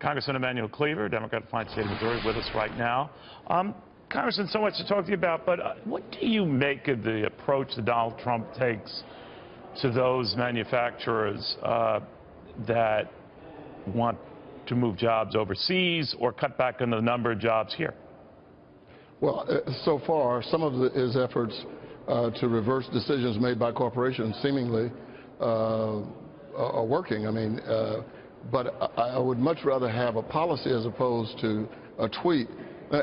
Congressman Emanuel Cleaver, Democrat from the state of Missouri, with us right now. Congressman, so much to talk to you about, but what do you make of the approach that Donald Trump takes to those manufacturers that want to move jobs overseas or cut back on the number of jobs here? Well, so far, some of his efforts to reverse decisions made by corporations seemingly are working. I mean, but I would much rather have a policy as opposed to a tweet.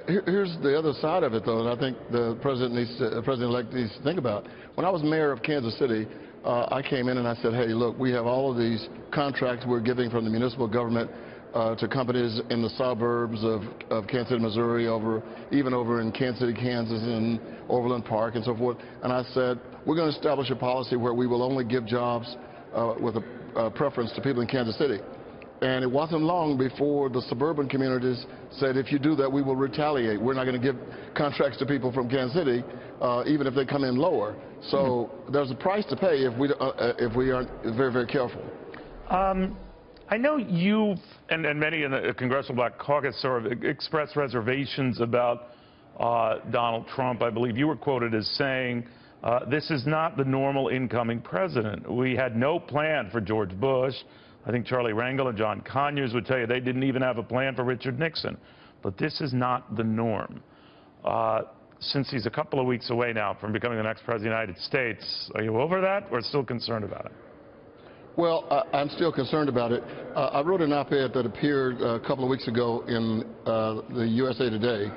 Here's the other side of it, though, and I think the president-elect needs to think about. When I was mayor of Kansas City, I came in and I said, hey, look, we have all of these contracts we're giving from the municipal government to companies in the suburbs of Kansas City, Missouri, even over in Kansas City, Kansas, and Overland Park and so forth. And I said, we're going to establish a policy where we will only give jobs with a preference to people in Kansas City. And it wasn't long before the suburban communities said, if you do that, we will retaliate. We're not going to give contracts to people from Kansas City, even if they come in lower. So there's a price to pay if we aren't very, very careful. I know you and many in the Congressional Black Caucus sort of expressed reservations about Donald Trump. I believe you were quoted as saying, this is not the normal incoming president. We had no plan for George Bush. I think Charlie Rangel and John Conyers would tell you they didn't even have a plan for Richard Nixon. But this is not the norm. Since he's a couple of weeks away now from becoming the next president of the United States, are you over that or still concerned about it? Well, I'm still concerned about it. I wrote an op-ed that appeared a couple of weeks ago in the USA Today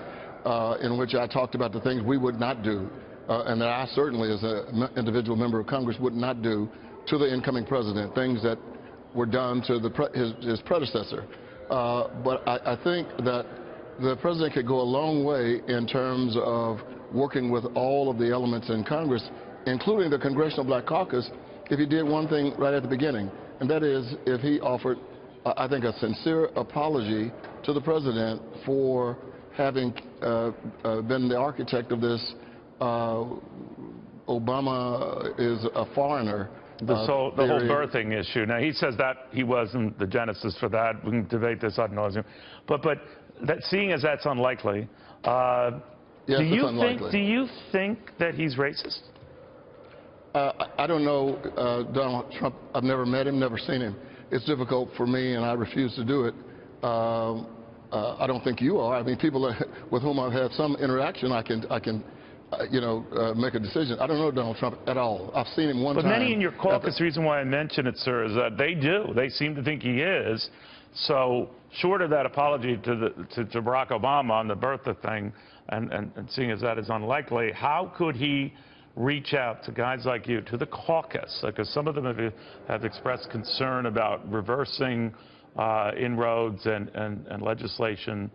in which I talked about the things we would not do and that I certainly as an individual member of Congress would not do to the incoming president, things that were done to his predecessor. But I think that the president could go a long way in terms of working with all of the elements in Congress, including the Congressional Black Caucus, if he did one thing right at the beginning, and that is if he offered, I think, a sincere apology to the president for having been the architect of this Obama is a foreigner. The whole birthing issue. Now, he says that he wasn't the genesis for that. We can debate this ad nauseum. But that, seeing as that's unlikely, yes, do you think that he's racist? I don't know Donald Trump. I've never met him, never seen him. It's difficult for me, and I refuse to do it. I don't think you are. I mean, people with whom I've had some interaction, I can make a decision. I don't know Donald Trump at all. I've seen him one time. But many in your caucus, the reason why I mention it, sir, is that they do. They seem to think he is. So short of that apology to Barack Obama on the birther thing, and seeing as that is unlikely, how could he reach out to guys like you, to the caucus? Because some of them have expressed concern about reversing inroads and legislation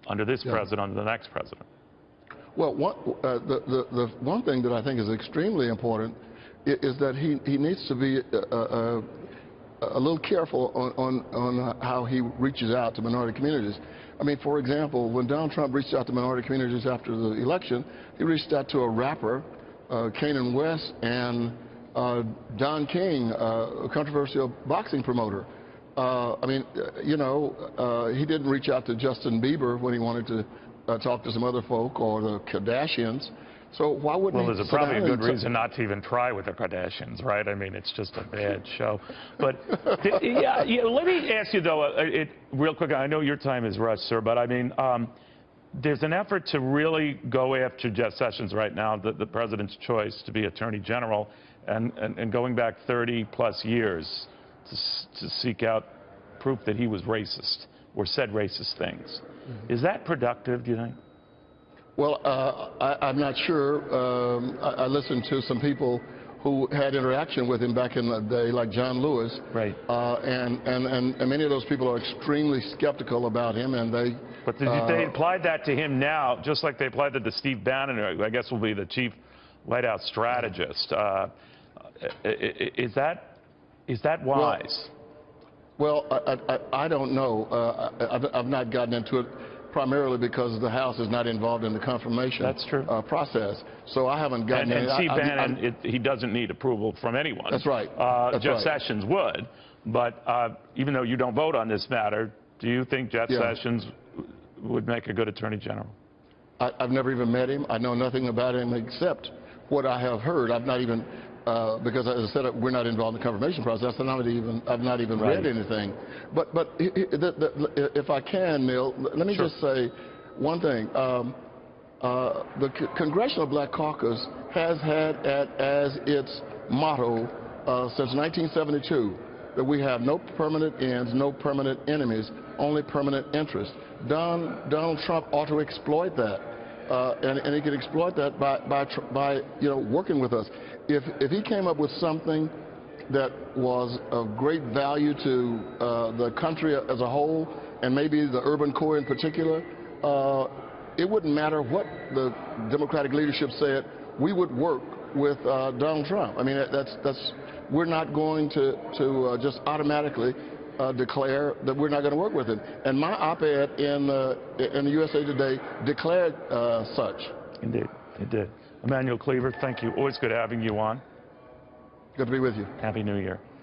under this president, under the next president. Well, the one thing that I think is extremely important is that he needs to be a little careful on how he reaches out to minority communities. I mean, for example, when Donald Trump reached out to minority communities after the election, he reached out to a rapper, Kanye West, and Don King, a controversial boxing promoter. I mean, he didn't reach out to Justin Bieber when he wanted to talk to some other folk, or the Kardashians. So why wouldn't he? Well, there's probably a good reason not to even try with the Kardashians, right? I mean, it's just a bad show. But yeah, let me ask you, though, real quick. I know your time is rushed, sir, but I mean, there's an effort to really go after Jeff Sessions right now, the president's choice to be attorney general, and going back 30-plus years to seek out proof that he was racist or said racist things. Is that productive, do you think? Well, I'm not sure. I listened to some people who had interaction with him back in the day, like John Lewis. Right. And many of those people are extremely skeptical about him, and they... But they applied that to him now, just like they applied that to Steve Bannon, who I guess will be the chief White House strategist. Is that wise? Well, I don't know. I've not gotten into it primarily because the House is not involved in the confirmation process. So I haven't gotten in. And Steve Bannon, he doesn't need approval from anyone. That's right. Jeff Sessions would. But even though you don't vote on this matter, Do you think Jeff Sessions would make a good Attorney General? I've never even met him. I know nothing about him except what I have heard. I've not even, because as I said, we're not involved in the confirmation process. I've not even read anything. But if I can, Neil, let me just say one thing. The Congressional Black Caucus has had as its motto since 1972 that we have no permanent ends, no permanent enemies, only permanent interests. Donald Trump ought to exploit that, and he can exploit that by working with us. If he came up with something that was of great value to the country as a whole, and maybe the urban core in particular, it wouldn't matter what the Democratic leadership said. We would work with Donald Trump. I mean, we're not going to just automatically declare that we're not going to work with him. And my op-ed in the USA Today declared such. Indeed, it did. Emanuel Cleaver, thank you. Always good having you on. Good to be with you. Happy New Year.